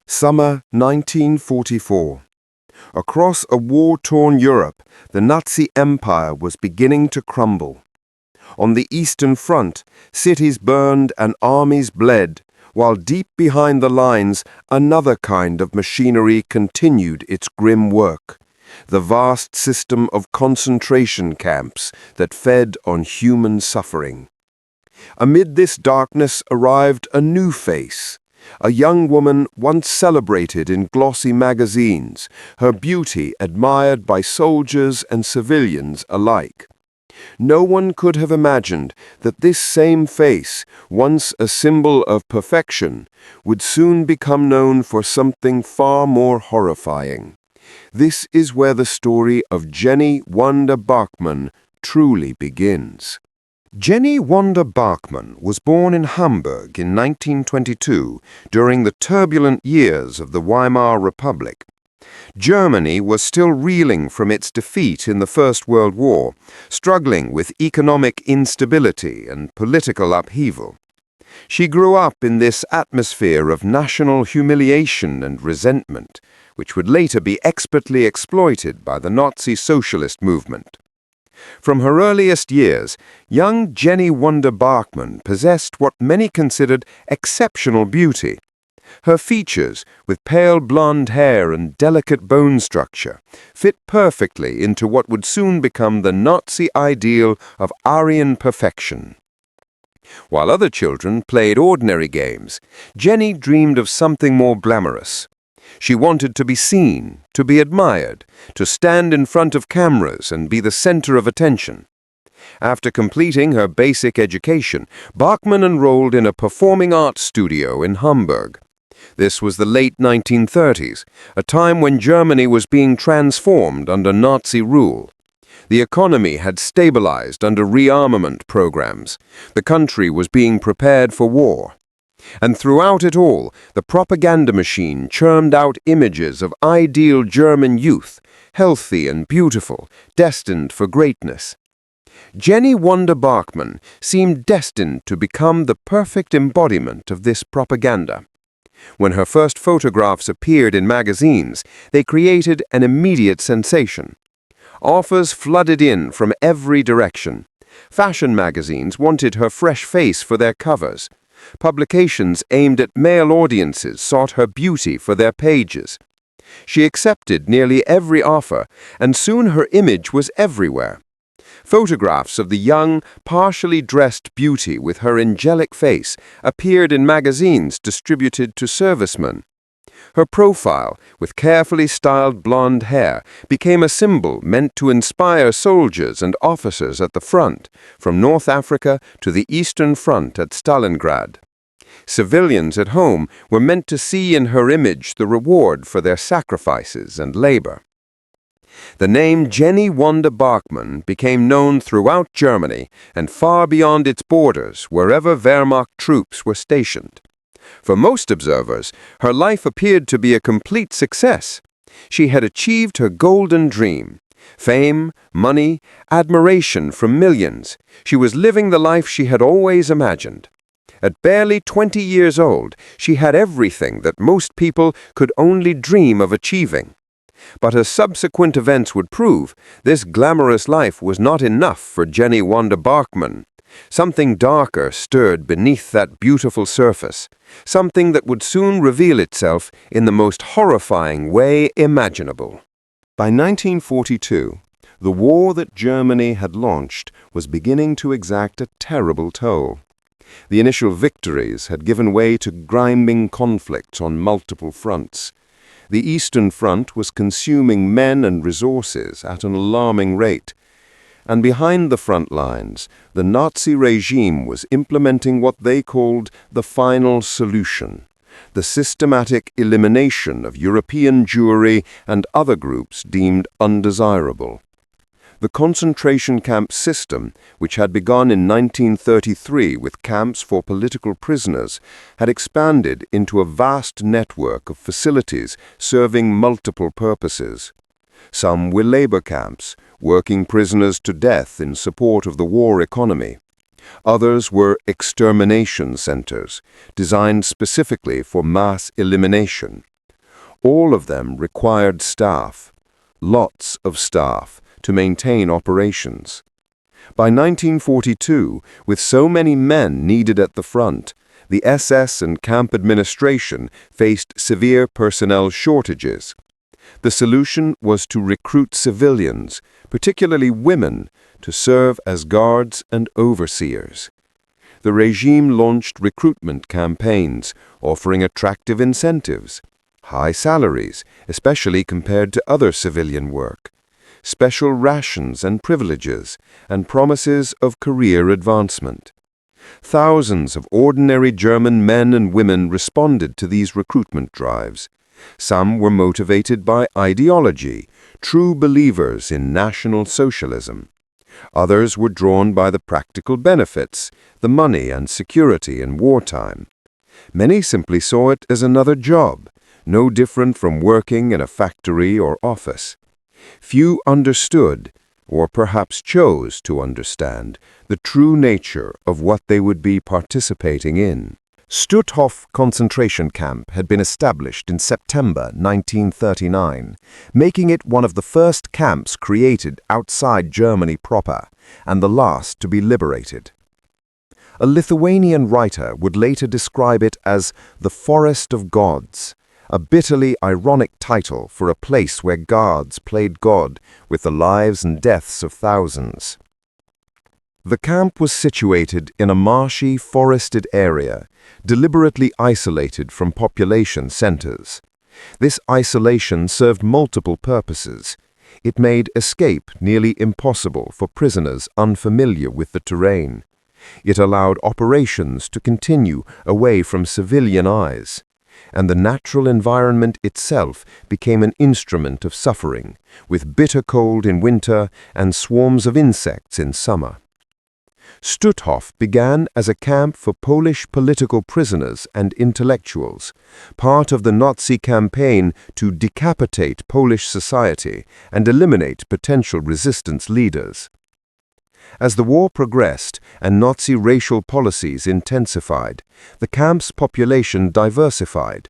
Summer 1944. Across a war-torn Europe, the Nazi Empire was beginning to crumble. On the Eastern Front, cities burned and armies bled, while deep behind the lines, another kind of machinery continued its grim work. The vast system of concentration camps that fed on human suffering. Amid this darkness arrived a new face. A young woman once celebrated in glossy magazines, her beauty admired by soldiers and civilians alike. No one could have imagined that this same face, once a symbol of perfection, would soon become known for something far more horrifying. This is where the story of Jenny Wanda Barkmann truly begins. Jenny Wanda Barkmann was born in Hamburg in 1922 during the turbulent years of the Weimar Republic. Germany was still reeling from its defeat in the First World War, struggling with economic instability and political upheaval. She grew up in this atmosphere of national humiliation and resentment, which would later be expertly exploited by the Nazi socialist movement. From her earliest years, young Jenny Wanda Barkmann possessed what many considered exceptional beauty. Her features, with pale blonde hair and delicate bone structure, fit perfectly into what would soon become the Nazi ideal of Aryan perfection. While other children played ordinary games, Jenny dreamed of something more glamorous. She wanted to be seen, to be admired, to stand in front of cameras and be the center of attention. After completing her basic education, Barkmann enrolled in a performing arts studio in Hamburg. This was the late 1930s, a time when Germany was being transformed under Nazi rule. The economy had stabilized under rearmament programs. The country was being prepared for war. And throughout it all, the propaganda machine churned out images of ideal German youth, healthy and beautiful, destined for greatness. Jenny Wanda Barkmann seemed destined to become the perfect embodiment of this propaganda. When her first photographs appeared in magazines, they created an immediate sensation. Offers flooded in from every direction. Fashion magazines wanted her fresh face for their covers. Publications aimed at male audiences sought her beauty for their pages. She accepted nearly every offer, and soon her image was everywhere. Photographs of the young, partially dressed beauty with her angelic face appeared in magazines distributed to servicemen. Her profile, with carefully styled blonde hair, became a symbol meant to inspire soldiers and officers at the front, from North Africa to the Eastern Front at Stalingrad. Civilians at home were meant to see in her image the reward for their sacrifices and labor. The name Jenny Wanda Barkmann became known throughout Germany and far beyond its borders wherever Wehrmacht troops were stationed. For most observers, her life appeared to be a complete success. She had achieved her golden dream. Fame, money, admiration from millions. She was living the life she had always imagined. At barely 20 years old, she had everything that most people could only dream of achieving. But as subsequent events would prove, this glamorous life was not enough for Jenny Wanda Barkmann. Something darker stirred beneath that beautiful surface, something that would soon reveal itself in the most horrifying way imaginable. By 1942, the war that Germany had launched was beginning to exact a terrible toll. The initial victories had given way to grinding conflicts on multiple fronts. The Eastern Front was consuming men and resources at an alarming rate. And behind the front lines, the Nazi regime was implementing what they called the final solution, the systematic elimination of European Jewry and other groups deemed undesirable. The concentration camp system, which had begun in 1933 with camps for political prisoners, had expanded into a vast network of facilities serving multiple purposes. Some were labor camps, working prisoners to death in support of the war economy. Others were extermination centers, designed specifically for mass elimination. All of them required staff, lots of staff, to maintain operations. By 1942, with so many men needed at the front, the SS and camp administration faced severe personnel shortages. The solution was to recruit civilians, particularly women, to serve as guards and overseers. The regime launched recruitment campaigns, offering attractive incentives, high salaries, especially compared to other civilian work, special rations and privileges, and promises of career advancement. Thousands of ordinary German men and women responded to these recruitment drives. Some were motivated by ideology, true believers in National Socialism. Others were drawn by the practical benefits, the money and security in wartime. Many simply saw it as another job, no different from working in a factory or office. Few understood, or perhaps chose to understand, the true nature of what they would be participating in. Stutthof concentration camp had been established in September 1939, making it one of the first camps created outside Germany proper, and the last to be liberated. A Lithuanian writer would later describe it as the Forest of Gods, a bitterly ironic title for a place where gods played God with the lives and deaths of thousands. The camp was situated in a marshy, forested area, deliberately isolated from population centers. This isolation served multiple purposes. It made escape nearly impossible for prisoners unfamiliar with the terrain. It allowed operations to continue away from civilian eyes. And the natural environment itself became an instrument of suffering, with bitter cold in winter and swarms of insects in summer. Stutthof began as a camp for Polish political prisoners and intellectuals, part of the Nazi campaign to decapitate Polish society and eliminate potential resistance leaders. As the war progressed and Nazi racial policies intensified, the camp's population diversified.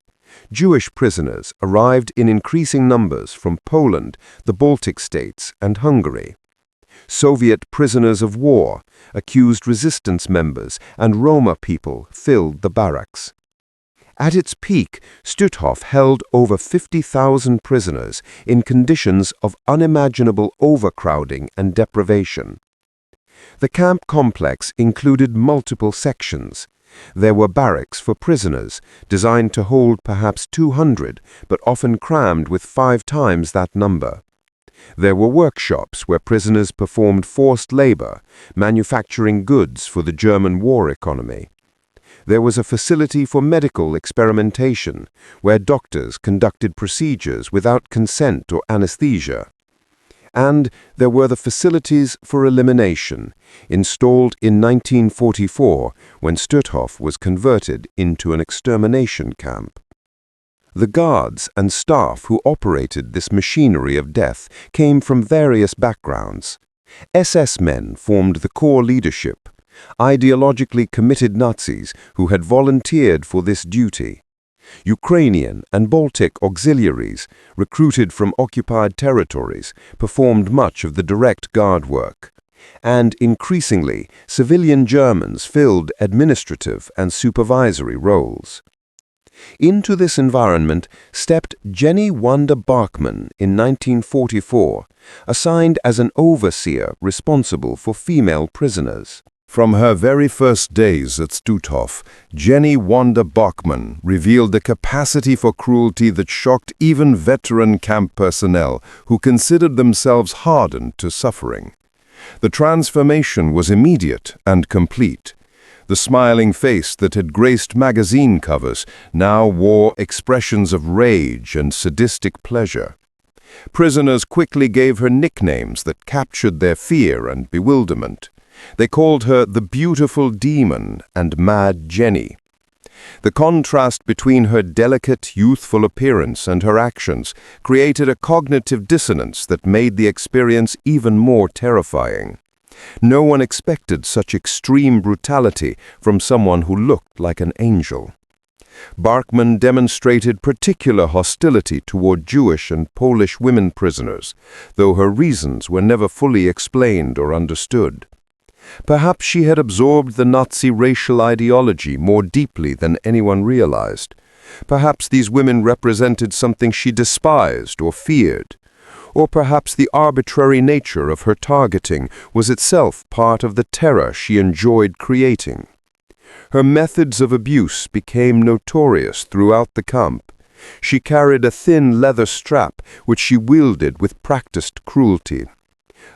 Jewish prisoners arrived in increasing numbers from Poland, the Baltic states, and Hungary. Soviet prisoners of war, accused resistance members, and Roma people filled the barracks. At its peak, Stutthof held over 50,000 prisoners in conditions of unimaginable overcrowding and deprivation. The camp complex included multiple sections. There were barracks for prisoners, designed to hold perhaps 200, but often crammed with 5 times that number. There were workshops where prisoners performed forced labor, manufacturing goods for the German war economy. There was a facility for medical experimentation, where doctors conducted procedures without consent or anesthesia. And there were the facilities for elimination, installed in 1944 when Stutthof was converted into an extermination camp. The guards and staff who operated this machinery of death came from various backgrounds. SS men formed the core leadership, ideologically committed Nazis who had volunteered for this duty. Ukrainian and Baltic auxiliaries, recruited from occupied territories, performed much of the direct guard work. And increasingly, civilian Germans filled administrative and supervisory roles. Into this environment stepped Wanda Barkmann in 1944, assigned as an overseer responsible for female prisoners. From her very first days at Stutthof, Wanda Barkmann revealed a capacity for cruelty that shocked even veteran camp personnel who considered themselves hardened to suffering. The transformation was immediate and complete. The smiling face that had graced magazine covers now wore expressions of rage and sadistic pleasure. Prisoners quickly gave her nicknames that captured their fear and bewilderment. They called her the Beautiful Demon and Mad Jenny. The contrast between her delicate, youthful appearance and her actions created a cognitive dissonance that made the experience even more terrifying. No one expected such extreme brutality from someone who looked like an angel. Barkmann demonstrated particular hostility toward Jewish and Polish women prisoners, though her reasons were never fully explained or understood. Perhaps she had absorbed the Nazi racial ideology more deeply than anyone realized. Perhaps these women represented something she despised or feared. Or perhaps the arbitrary nature of her targeting was itself part of the terror she enjoyed creating. Her methods of abuse became notorious throughout the camp. She carried a thin leather strap which she wielded with practiced cruelty.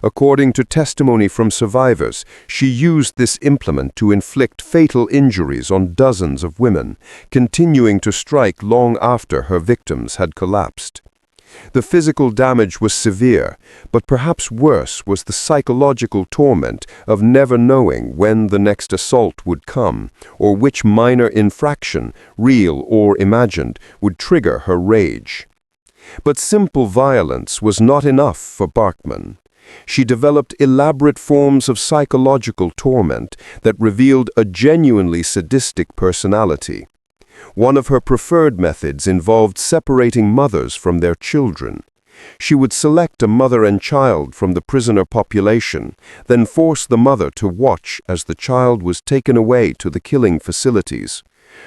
According to testimony from survivors, she used this implement to inflict fatal injuries on dozens of women, continuing to strike long after her victims had collapsed. The physical damage was severe, but perhaps worse was the psychological torment of never knowing when the next assault would come, or which minor infraction, real or imagined, would trigger her rage. But simple violence was not enough for Barkmann. She developed elaborate forms of psychological torment that revealed a genuinely sadistic personality. One of her preferred methods involved separating mothers from their children. She would select a mother and child from the prisoner population, then force the mother to watch as the child was taken away to the killing facilities.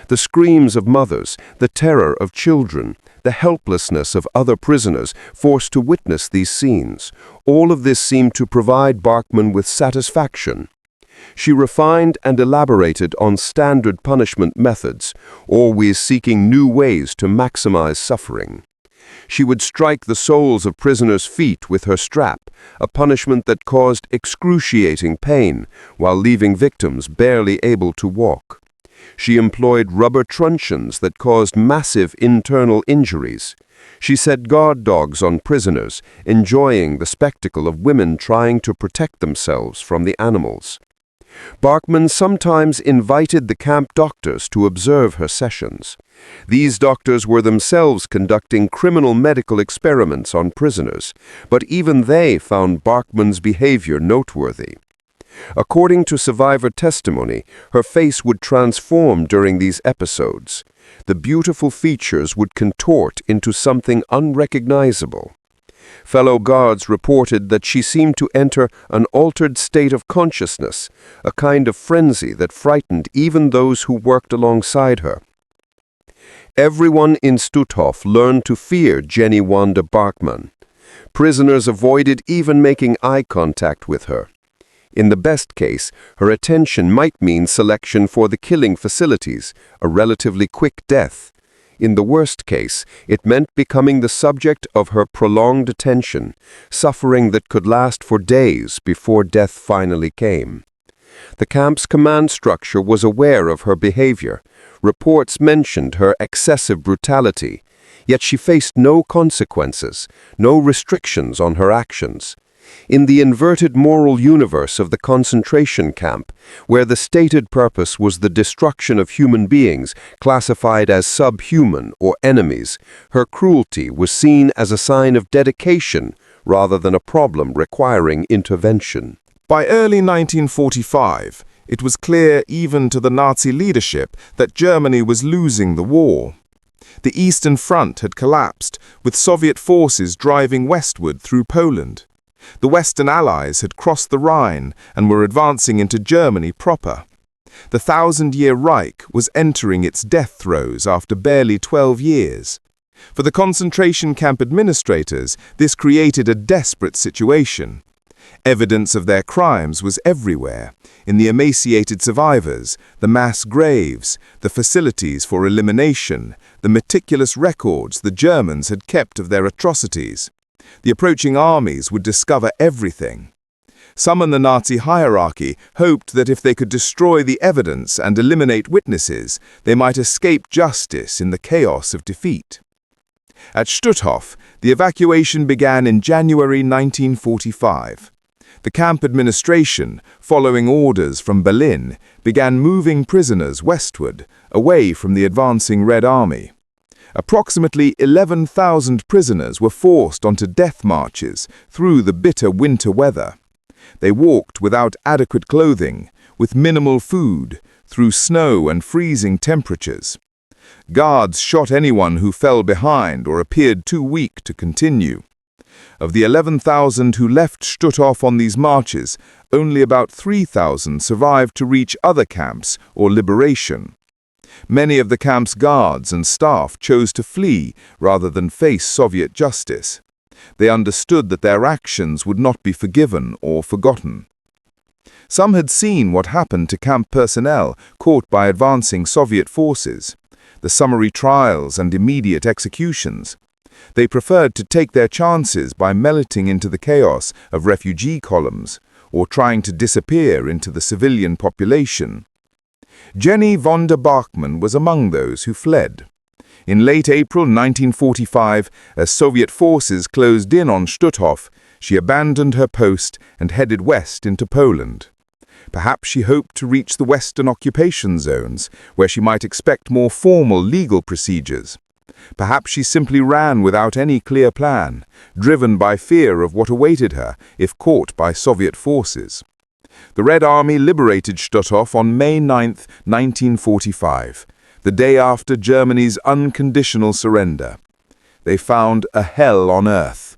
The screams of mothers, the terror of children, the helplessness of other prisoners forced to witness these scenes, all of this seemed to provide Barkmann with satisfaction. She refined and elaborated on standard punishment methods, always seeking new ways to maximize suffering. She would strike the soles of prisoners' feet with her strap, a punishment that caused excruciating pain while leaving victims barely able to walk. She employed rubber truncheons that caused massive internal injuries. She set guard dogs on prisoners, enjoying the spectacle of women trying to protect themselves from the animals. Barkmann sometimes invited the camp doctors to observe her sessions. These doctors were themselves conducting criminal medical experiments on prisoners, but even they found Barkmann's behavior noteworthy. According to survivor testimony, her face would transform during these episodes. The beautiful features would contort into something unrecognizable. Fellow guards reported that she seemed to enter an altered state of consciousness, a kind of frenzy that frightened even those who worked alongside her. Everyone in Stutthof learned to fear Jenny Wanda Barkmann. Prisoners avoided even making eye contact with her. In the best case, her attention might mean selection for the killing facilities, a relatively quick death. In the worst case, it meant becoming the subject of her prolonged attention, suffering that could last for days before death finally came. The camp's command structure was aware of her behavior. Reports mentioned her excessive brutality, yet she faced no consequences, no restrictions on her actions. In the inverted moral universe of the concentration camp, where the stated purpose was the destruction of human beings classified as subhuman or enemies, her cruelty was seen as a sign of dedication rather than a problem requiring intervention. By early 1945, it was clear even to the Nazi leadership that Germany was losing the war. The Eastern Front had collapsed, with Soviet forces driving westward through Poland. The Western Allies had crossed the Rhine and were advancing into Germany proper. The 1,000-year Reich was entering its death throes after barely 12 years. For the concentration camp administrators, this created a desperate situation. Evidence of their crimes was everywhere, in the emaciated survivors, the mass graves, the facilities for elimination, the meticulous records the Germans had kept of their atrocities. The approaching armies would discover everything. Some in the Nazi hierarchy hoped that if they could destroy the evidence and eliminate witnesses, they might escape justice in the chaos of defeat. At Stutthof, the evacuation began in January 1945. The camp administration, following orders from Berlin, began moving prisoners westward, away from the advancing Red Army. Approximately 11,000 prisoners were forced onto death marches through the bitter winter weather. They walked without adequate clothing, with minimal food, through snow and freezing temperatures. Guards shot anyone who fell behind or appeared too weak to continue. Of the 11,000 who left Stutthof on these marches, only about 3,000 survived to reach other camps or liberation. Many of the camp's guards and staff chose to flee rather than face Soviet justice. They understood that their actions would not be forgiven or forgotten. Some had seen what happened to camp personnel caught by advancing Soviet forces, the summary trials and immediate executions. They preferred to take their chances by melting into the chaos of refugee columns or trying to disappear into the civilian population. Wanda Barkmann was among those who fled. In late April 1945, as Soviet forces closed in on Stutthof, she abandoned her post and headed west into Poland. Perhaps she hoped to reach the Western occupation zones, where she might expect more formal legal procedures. Perhaps she simply ran without any clear plan, driven by fear of what awaited her if caught by Soviet forces. The Red Army liberated Stutthof on May 9, 1945, the day after Germany's unconditional surrender. They found a hell on earth.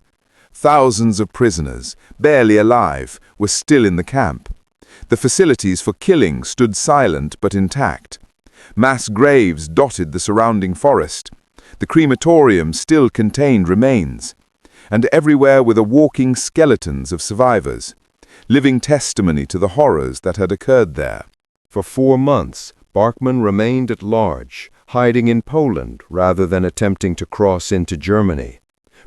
Thousands of prisoners, barely alive, were still in the camp. The facilities for killing stood silent but intact. Mass graves dotted the surrounding forest. The crematorium still contained remains. And everywhere were the walking skeletons of survivors, living testimony to the horrors that had occurred there. For 4 months, Barkmann remained at large, hiding in Poland rather than attempting to cross into Germany.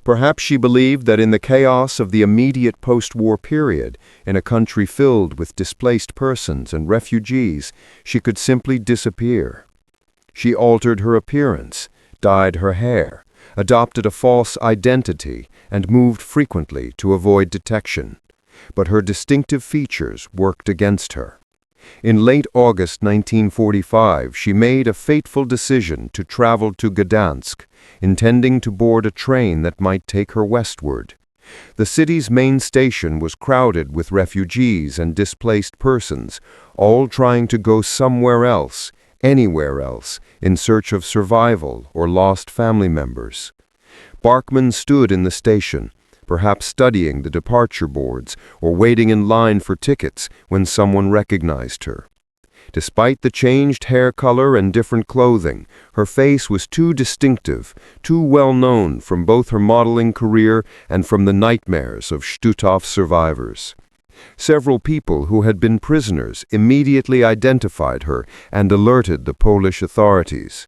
Perhaps she believed that in the chaos of the immediate post-war period, in a country filled with displaced persons and refugees, she could simply disappear. She altered her appearance, dyed her hair, adopted a false identity, and moved frequently to avoid detection. But her distinctive features worked against her. In late August 1945, she made a fateful decision to travel to Gdansk, intending to board a train that might take her westward. The city's main station was crowded with refugees and displaced persons, all trying to go somewhere else, anywhere else, in search of survival or lost family members. Barkmann stood in the station, perhaps studying the departure boards or waiting in line for tickets when someone recognized her. Despite the changed hair color and different clothing, her face was too distinctive, too well known from both her modeling career and from the nightmares of Stutthof survivors. Several people who had been prisoners immediately identified her and alerted the Polish authorities.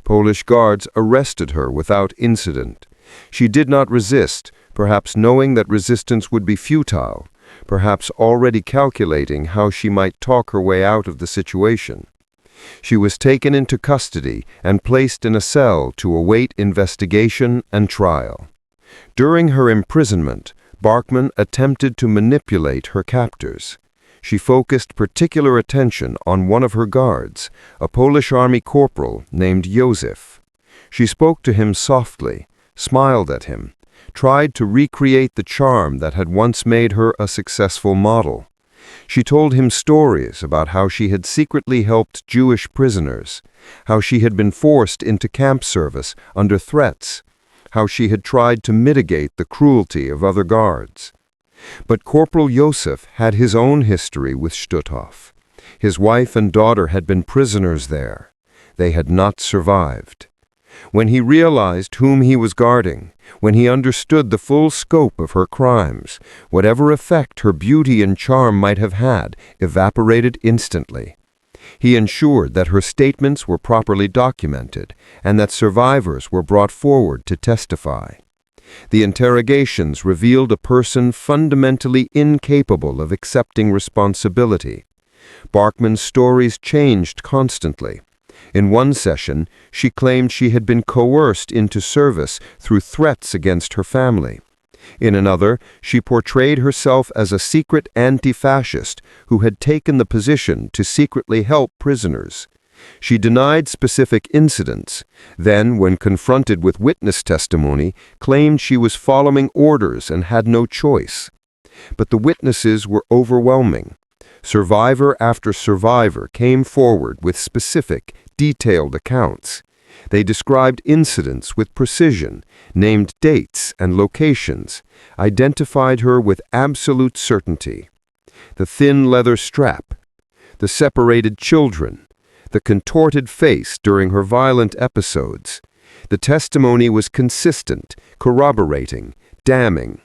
Polish guards arrested her without incident. She did not resist, perhaps knowing that resistance would be futile, perhaps already calculating how she might talk her way out of the situation. She was taken into custody and placed in a cell to await investigation and trial. During her imprisonment, Barkmann attempted to manipulate her captors. She focused particular attention on one of her guards, a Polish army corporal named Józef. She spoke to him softly, smiled at him, tried to recreate the charm that had once made her a successful model. She told him stories about how she had secretly helped Jewish prisoners, how she had been forced into camp service under threats, how she had tried to mitigate the cruelty of other guards. But Corporal Józef had his own history with Stutthof. His wife and daughter had been prisoners there. They had not survived. When he realized whom he was guarding, when he understood the full scope of her crimes, whatever effect her beauty and charm might have had evaporated instantly. He ensured that her statements were properly documented and that survivors were brought forward to testify. The interrogations revealed a person fundamentally incapable of accepting responsibility. Barkmann's stories changed constantly. In one session, she claimed she had been coerced into service through threats against her family. In another, she portrayed herself as a secret anti-fascist who had taken the position to secretly help prisoners. She denied specific incidents, then, when confronted with witness testimony, claimed she was following orders and had no choice. But the witnesses were overwhelming. Survivor after survivor came forward with specific, detailed accounts. They described incidents with precision, named dates and locations, identified her with absolute certainty. The thin leather strap, the separated children, the contorted face during her violent episodes. The testimony was consistent, corroborating, damning.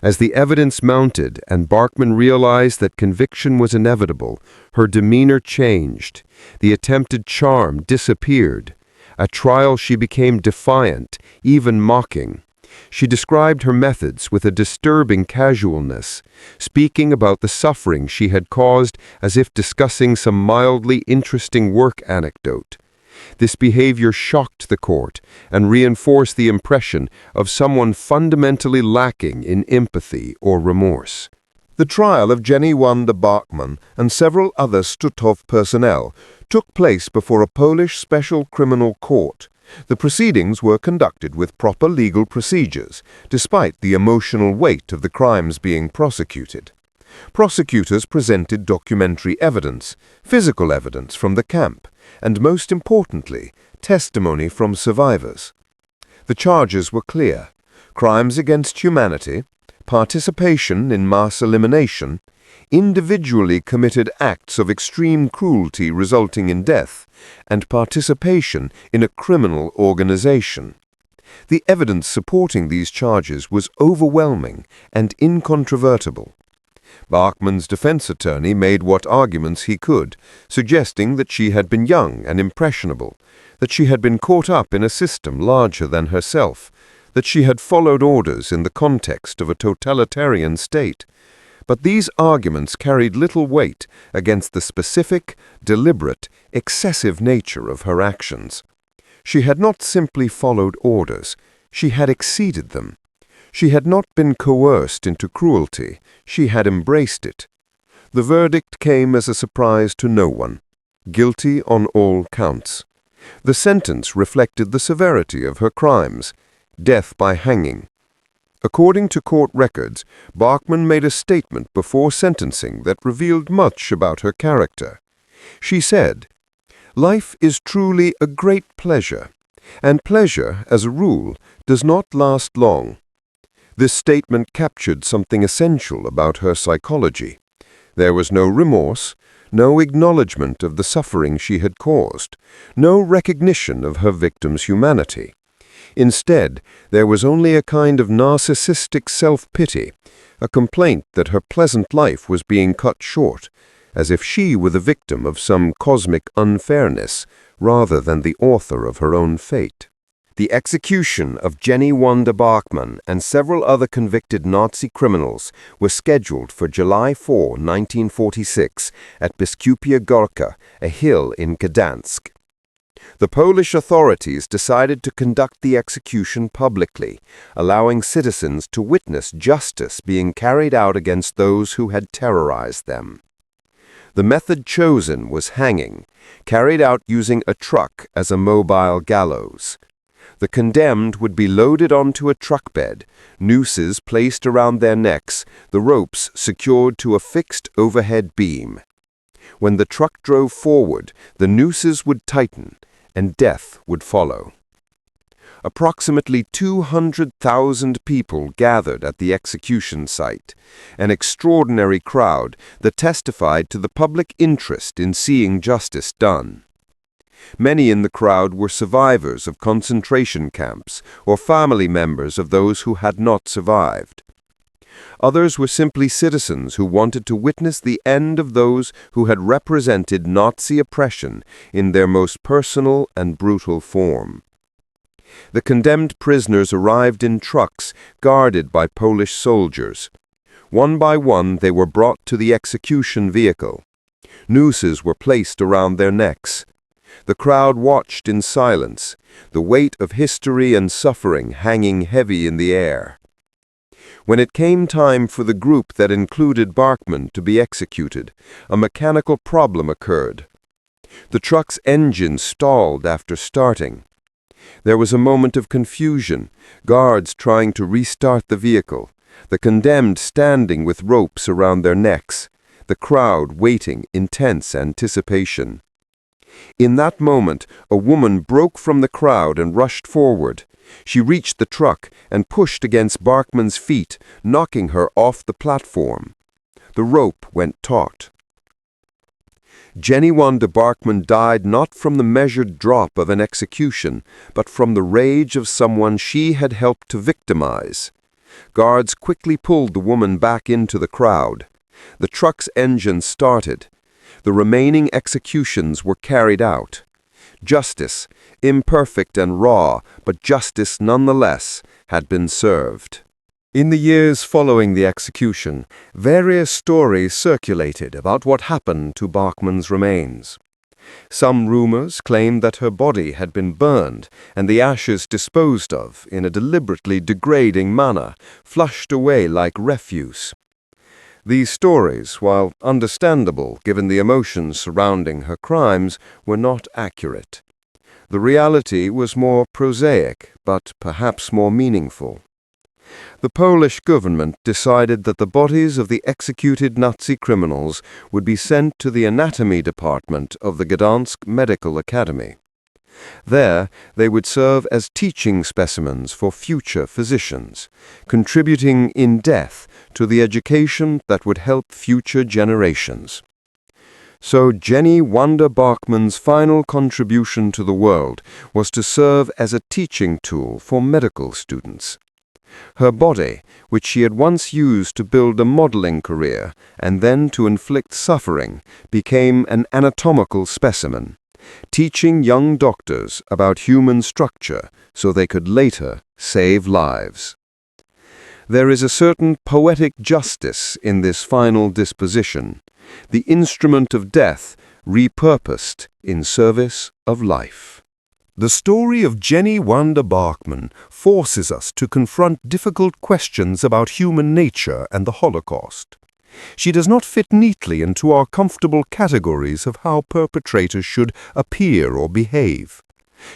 As the evidence mounted and Barkmann realized that conviction was inevitable, her demeanor changed. The attempted charm disappeared. At trial she became defiant, even mocking. She described her methods with a disturbing casualness, speaking about the suffering she had caused as if discussing some mildly interesting work anecdote. This behavior shocked the court and reinforced the impression of someone fundamentally lacking in empathy or remorse. The trial of Wanda Barkmann and several other Stutthof personnel took place before a Polish special criminal court. The proceedings were conducted with proper legal procedures, despite the emotional weight of the crimes being prosecuted. Prosecutors presented documentary evidence, physical evidence from the camp, and most importantly, testimony from survivors. The charges were clear: crimes against humanity, participation in mass elimination, individually committed acts of extreme cruelty resulting in death, and participation in a criminal organization. The evidence supporting these charges was overwhelming and incontrovertible. Barkmann's defense attorney made what arguments he could, suggesting that she had been young and impressionable, that she had been caught up in a system larger than herself, that she had followed orders in the context of a totalitarian state. But these arguments carried little weight against the specific, deliberate, excessive nature of her actions. She had not simply followed orders, she had exceeded them. She had not been coerced into cruelty, she had embraced it. The verdict came as a surprise to no one: guilty on all counts. The sentence reflected the severity of her crimes: death by hanging. According to court records, Barkmann made a statement before sentencing that revealed much about her character. She said, "Life is truly a great pleasure, and pleasure, as a rule, does not last long." This statement captured something essential about her psychology. There was no remorse, no acknowledgement of the suffering she had caused, no recognition of her victim's humanity. Instead, there was only a kind of narcissistic self-pity, a complaint that her pleasant life was being cut short, as if she were the victim of some cosmic unfairness rather than the author of her own fate. The execution of Wanda Barkmann and several other convicted Nazi criminals was scheduled for July 4, 1946, at Biskupia Gorka, a hill in Gdansk. The Polish authorities decided to conduct the execution publicly, allowing citizens to witness justice being carried out against those who had terrorized them. The method chosen was hanging, carried out using a truck as a mobile gallows. The condemned would be loaded onto a truck bed, nooses placed around their necks, the ropes secured to a fixed overhead beam. When the truck drove forward, the nooses would tighten, and death would follow. Approximately 200,000 people gathered at the execution site, an extraordinary crowd that testified to the public interest in seeing justice done. Many in the crowd were survivors of concentration camps or family members of those who had not survived. Others were simply citizens who wanted to witness the end of those who had represented Nazi oppression in their most personal and brutal form. The condemned prisoners arrived in trucks guarded by Polish soldiers. One by one they were brought to the execution vehicle. Nooses were placed around their necks. The crowd watched in silence, the weight of history and suffering hanging heavy in the air. When it came time for the group that included Barkmann to be executed, a mechanical problem occurred. The truck's engine stalled after starting. There was a moment of confusion, guards trying to restart the vehicle, the condemned standing with ropes around their necks, the crowd waiting in tense anticipation. In that moment, a woman broke from the crowd and rushed forward. She reached the truck and pushed against Barkmann's feet, knocking her off the platform. The rope went taut. Wanda Barkmann died not from the measured drop of an execution, but from the rage of someone she had helped to victimize. Guards quickly pulled the woman back into the crowd. The truck's engine started. The remaining executions were carried out. Justice, imperfect and raw, but justice nonetheless, had been served. In the years following the execution, various stories circulated about what happened to Barkmann's remains. Some rumors claimed that her body had been burned and the ashes disposed of in a deliberately degrading manner, flushed away like refuse. These stories, while understandable given the emotions surrounding her crimes, were not accurate. The reality was more prosaic, but perhaps more meaningful. The Polish government decided that the bodies of the executed Nazi criminals would be sent to the anatomy department of the Gdansk Medical Academy. There, they would serve as teaching specimens for future physicians, contributing in death to the education that would help future generations. So Wanda Barkmann's final contribution to the world was to serve as a teaching tool for medical students. Her body, which she had once used to build a modeling career and then to inflict suffering, became an anatomical specimen, teaching young doctors about human structure so they could later save lives. There is a certain poetic justice in this final disposition, the instrument of death repurposed in service of life. The story of Wanda Barkmann forces us to confront difficult questions about human nature and the Holocaust. She does not fit neatly into our comfortable categories of how perpetrators should appear or behave.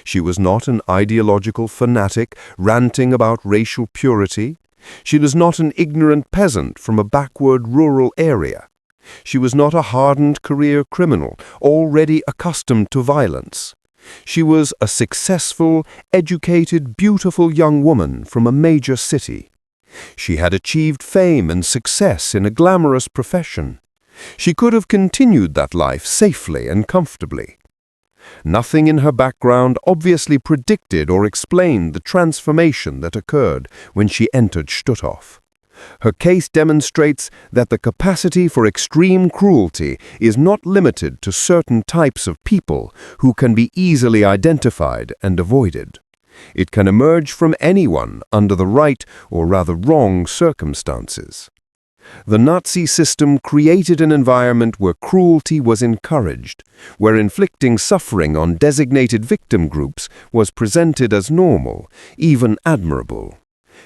She was not an ideological fanatic ranting about racial purity. She was not an ignorant peasant from a backward rural area. She was not a hardened career criminal, already accustomed to violence. She was a successful, educated, beautiful young woman from a major city. She had achieved fame and success in a glamorous profession. She could have continued that life safely and comfortably. Nothing in her background obviously predicted or explained the transformation that occurred when she entered Stutthof. Her case demonstrates that the capacity for extreme cruelty is not limited to certain types of people who can be easily identified and avoided. It can emerge from anyone under the right or rather wrong circumstances. The Nazi system created an environment where cruelty was encouraged, where inflicting suffering on designated victim groups was presented as normal, even admirable.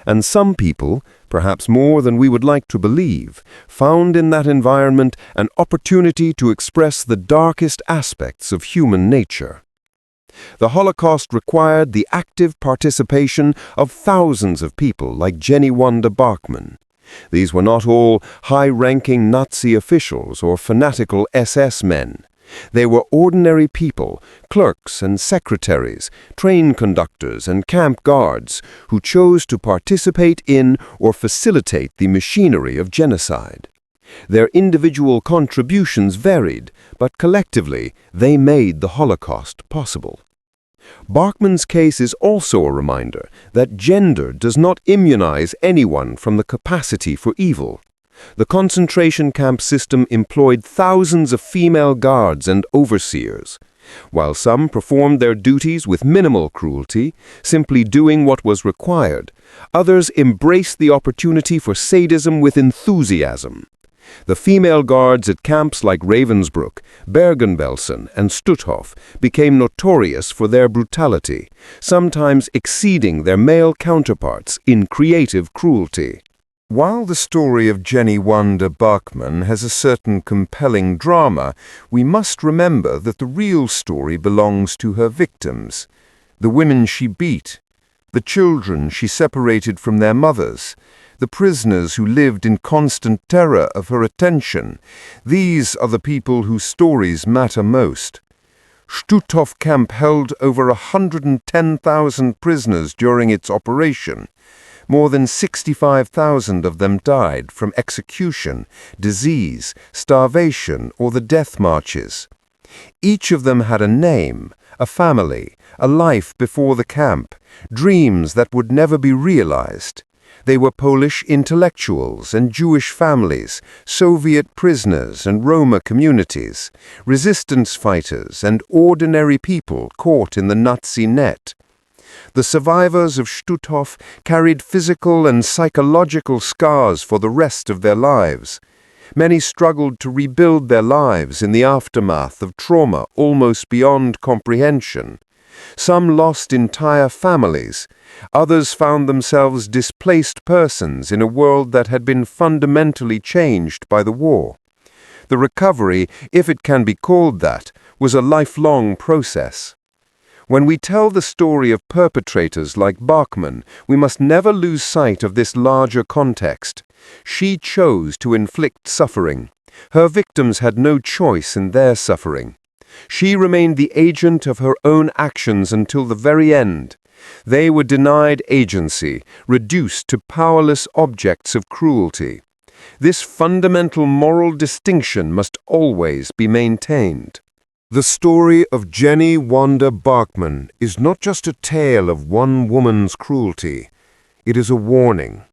And some people, perhaps more than we would like to believe, found in that environment an opportunity to express the darkest aspects of human nature. The Holocaust required the active participation of thousands of people like Wanda Barkmann. These were not all high-ranking Nazi officials or fanatical SS men. They were ordinary people, clerks and secretaries, train conductors and camp guards, who chose to participate in or facilitate the machinery of genocide. Their individual contributions varied, but collectively they made the Holocaust possible. Barkmann's case is also a reminder that gender does not immunize anyone from the capacity for evil. The concentration camp system employed thousands of female guards and overseers. While some performed their duties with minimal cruelty, simply doing what was required, others embraced the opportunity for sadism with enthusiasm. The female guards at camps like Ravensbrück, Bergen-Belsen, and Stutthof became notorious for their brutality, sometimes exceeding their male counterparts in creative cruelty. While the story of Wanda Barkmann has a certain compelling drama, we must remember that the real story belongs to her victims, the women she beat, the children she separated from their mothers, the prisoners who lived in constant terror of her attention. These are the people whose stories matter most. Stutthof camp held over 110,000 prisoners during its operation. More than 65,000 of them died from execution, disease, starvation, or the death marches. Each of them had a name, a family, a life before the camp, dreams that would never be realized. They were Polish intellectuals and Jewish families, Soviet prisoners and Roma communities, resistance fighters and ordinary people caught in the Nazi net. The survivors of Stutthof carried physical and psychological scars for the rest of their lives. Many struggled to rebuild their lives in the aftermath of trauma almost beyond comprehension. Some lost entire families. Others found themselves displaced persons in a world that had been fundamentally changed by the war. The recovery, if it can be called that, was a lifelong process. When we tell the story of perpetrators like Barkmann, we must never lose sight of this larger context. She chose to inflict suffering. Her victims had no choice in their suffering. She remained the agent of her own actions until the very end. They were denied agency, reduced to powerless objects of cruelty. This fundamental moral distinction must always be maintained. The story of Jenny Wanda Barkmann is not just a tale of one woman's cruelty. It is a warning.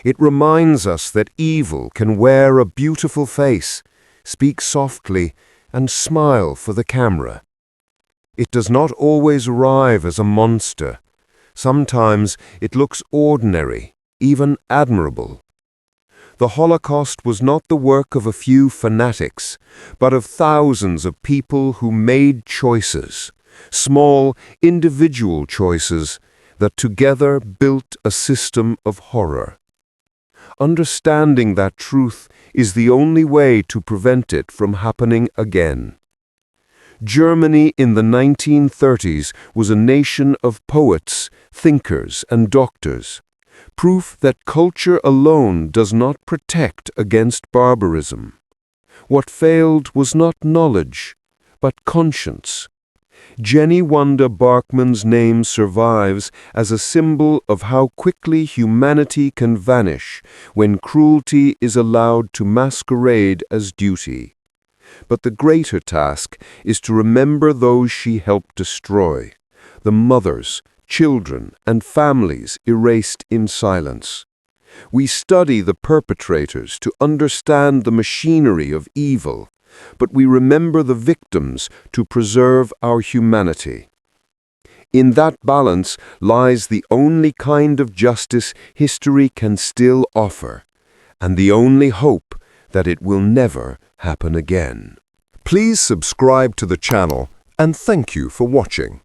It reminds us that evil can wear a beautiful face, speak softly, and smile for the camera. It does not always arrive as a monster. Sometimes it looks ordinary, even admirable. The Holocaust was not the work of a few fanatics, but of thousands of people who made choices, small, individual choices, that together built a system of horror. Understanding that truth is the only way to prevent it from happening again. Germany in the 1930s was a nation of poets, thinkers, and doctors. Proof that culture alone does not protect against barbarism. What failed was not knowledge, but conscience. Jenny Wanda Barkmann's name survives as a symbol of how quickly humanity can vanish when cruelty is allowed to masquerade as duty. But the greater task is to remember those she helped destroy, the mothers, children, and families erased in silence. We study the perpetrators to understand the machinery of evil, but we remember the victims to preserve our humanity. In that balance lies the only kind of justice history can still offer, and the only hope that it will never happen again. Please subscribe to the channel, and thank you for watching.